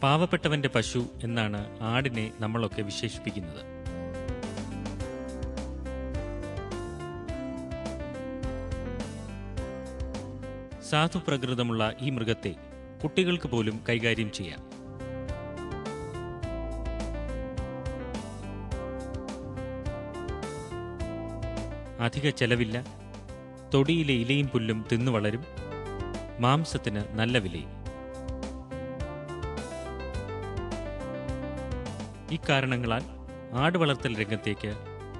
പാവപ്പെട്ടവന്റെ പശു എന്നാണ് ആടിനെ നമ്മളൊക്കെ വിശേഷിപ്പിക്കുന്നത്. സാധുപ്രകൃതമുള്ള ഈ മൃഗത്തെ കുട്ടികൾക്ക് പോലും കൈകാര്യം ചെയ്യാം. അധിക ചെലവില്ല, തൊടിയിലെ ഇലയും പുല്ലും തിന്നു വളരും, മാംസത്തിന് നല്ല വിലയും. ഇക്കാരണങ്ങളാൽ ആടുവളർത്തൽ രംഗത്തേക്ക്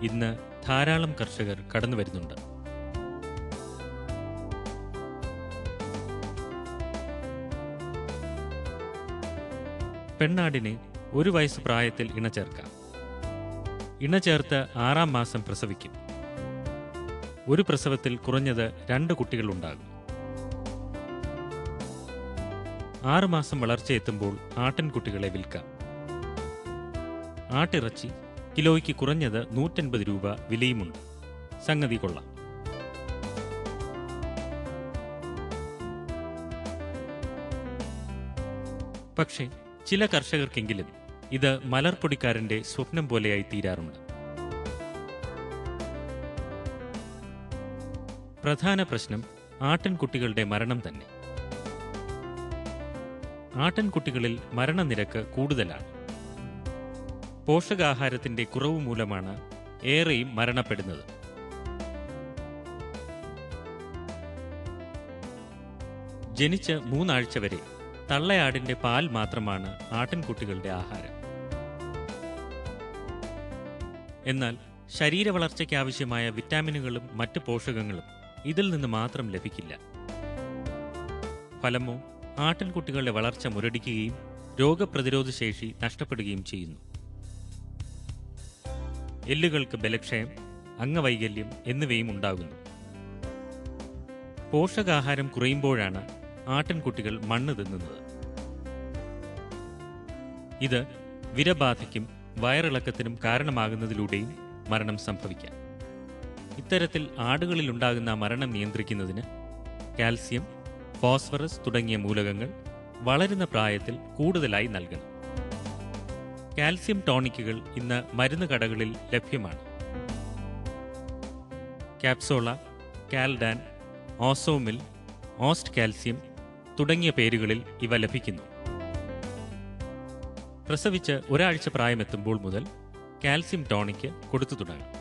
ഇന്ന് ധാരാളം കർഷകർ കടന്നു വരുന്നുണ്ട്. പെണ്ണാടിനെ 1 വയസ്സ് പ്രായത്തിൽ ഇണചേർക്കാം. ഇണചേർത്ത് 6-ാം മാസം പ്രസവിക്കും. ഒരു പ്രസവത്തിൽ കുറഞ്ഞത് 2 കുട്ടികളുണ്ടാകും. 6 മാസം വളർച്ചയെത്തുമ്പോൾ ആട്ടിൻകുട്ടികളെ വിൽക്കാം. ആട്ടിറച്ചി കിലോയ്ക്ക് കുറഞ്ഞത് 150 രൂപ വിലയുമുണ്ട്. സംഗതി കൊള്ളാം. പക്ഷേ ചില കർഷകർക്കെങ്കിലും ഇത് മലർപ്പൊടിക്കാരന്റെ സ്വപ്നം പോലെയായി തീരാറുണ്ട്. പ്രധാന പ്രശ്നം ആട്ടിൻകുട്ടികളുടെ മരണം തന്നെ. ആട്ടിൻകുട്ടികളിൽ മരണനിരക്ക് കൂടുതലാണ്. പോഷകാഹാരത്തിന്റെ കുറവ് മൂലമാണ് ഏറെയും മരണപ്പെടുന്നത്. ജനിച്ച് 3 ആഴ്ച വരെ തള്ളയാടിന്റെ പാൽ മാത്രമാണ് ആട്ടിൻകുട്ടികളുടെ ആഹാരം. എന്നാൽ ശരീരവളർച്ചയ്ക്കാവശ്യമായ വിറ്റാമിനുകളും മറ്റ് പോഷകങ്ങളും ഇതിൽ നിന്ന് മാത്രം ലഭിക്കില്ല. ഫലമോ ആട്ടിൻകുട്ടികളുടെ വളർച്ച മുരടിക്കുകയും രോഗപ്രതിരോധ ശേഷി നഷ്ടപ്പെടുകയും ചെയ്യുന്നു. എല്ലുകൾക്ക് ബലക്ഷയം, അംഗവൈകല്യം എന്നിവയും ഉണ്ടാകുന്നു. പോഷകാഹാരം കുറയുമ്പോഴാണ് ആട്ടിൻകുട്ടികൾ മണ്ണ് തിന്നുന്നത്. ഇത് വിരബാധയ്ക്കും വയറിളക്കത്തിനും കാരണമാകുന്നതിലൂടെയും മരണം സംഭവിക്കാം. ഇത്തരത്തിൽ ആടുകളിലുണ്ടാകുന്ന മരണം നിയന്ത്രിക്കുന്നതിന് കാൽസ്യം, ഫോസ്ഫറസ് തുടങ്ങിയ മൂലകങ്ങൾ വളരുന്ന പ്രായത്തിൽ കൂടുതലായി നൽകണം. കാൽസ്യം ടോണിക്കുകൾ ഇന്ന് മരുന്ന് കടകളിൽ ലഭ്യമാണ്. കാപ്സോള, കാൽഡാൻ, ഓസോമിൽ, ഓസ്റ്റ് കാൽസ്യം തുടങ്ങിയ പേരുകളിൽ ഇവ ലഭിക്കുന്നു. പ്രസവിച്ച് 1 ആഴ്ച പ്രായമെത്തുമ്പോൾ മുതൽ കാൽസ്യം ടോണിക്ക് കൊടുത്തു തുടങ്ങാം.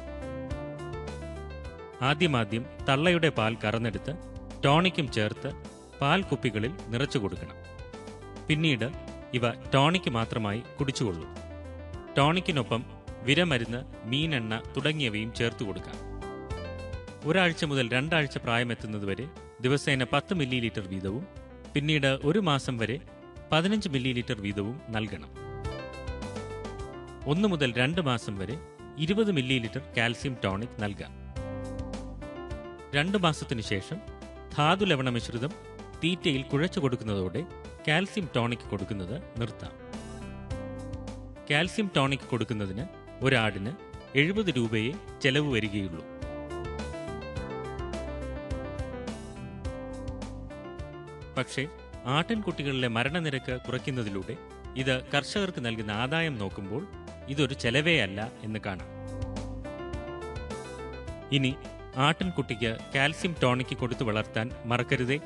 ആദ്യം തള്ളയുടെ പാൽ കറന്നെടുത്ത് ടോണിക്കും ചേർത്ത് പാൽ കുപ്പികളിൽ നിറച്ചു കൊടുക്കണം. പിന്നീട് ഇവ ടോണിക്ക് മാത്രമായി കുടിച്ചുകൊള്ളും. ടോണിക്കിനൊപ്പം വിരമരുന്ന്, മീനെണ്ണ തുടങ്ങിയവയും ചേർത്ത് കൊടുക്കാം. 1 ആഴ്ച മുതൽ 2 ആഴ്ച പ്രായമെത്തുന്നതുവരെ ദിവസേന 10 മില്ലി ലിറ്റർ വീതവും പിന്നീട് 1 മാസം വരെ 15 മില്ലി ലിറ്റർ വീതവും നൽകണം. 1 മുതൽ 2 മാസം വരെ 20 മില്ലി ലിറ്റർ കാൽസ്യം ടോണിക് നൽകാം. 2 മാസത്തിനു ശേഷം ധാതുലവണ മിശ്രിതം തീറ്റയിൽ കുഴച്ചു കൊടുക്കുന്നതോടെ കാൽസ്യം ടോണിക് കൊടുക്കുന്നത് നിർത്താം. കാൽസ്യം ടോണിക് കൊടുക്കുന്നതിന് ഒരാടിന് 70 രൂപയെ ചെലവ് വരികയുള്ളൂ. പക്ഷേ ആട്ടിൻകുട്ടികളിലെ മരണനിരക്ക് കുറയ്ക്കുന്നതിലൂടെ ഇത് കർഷകർക്ക് നൽകുന്ന ആദായം നോക്കുമ്പോൾ ഇതൊരു ചെലവേ അല്ല എന്ന് കാണാം. ഇനി ആട്ടിൻകുട്ടിക്ക് കാൽസ്യം ടോണിക് കൊടുത്തു വളർത്താൻ മറക്കരുതേ.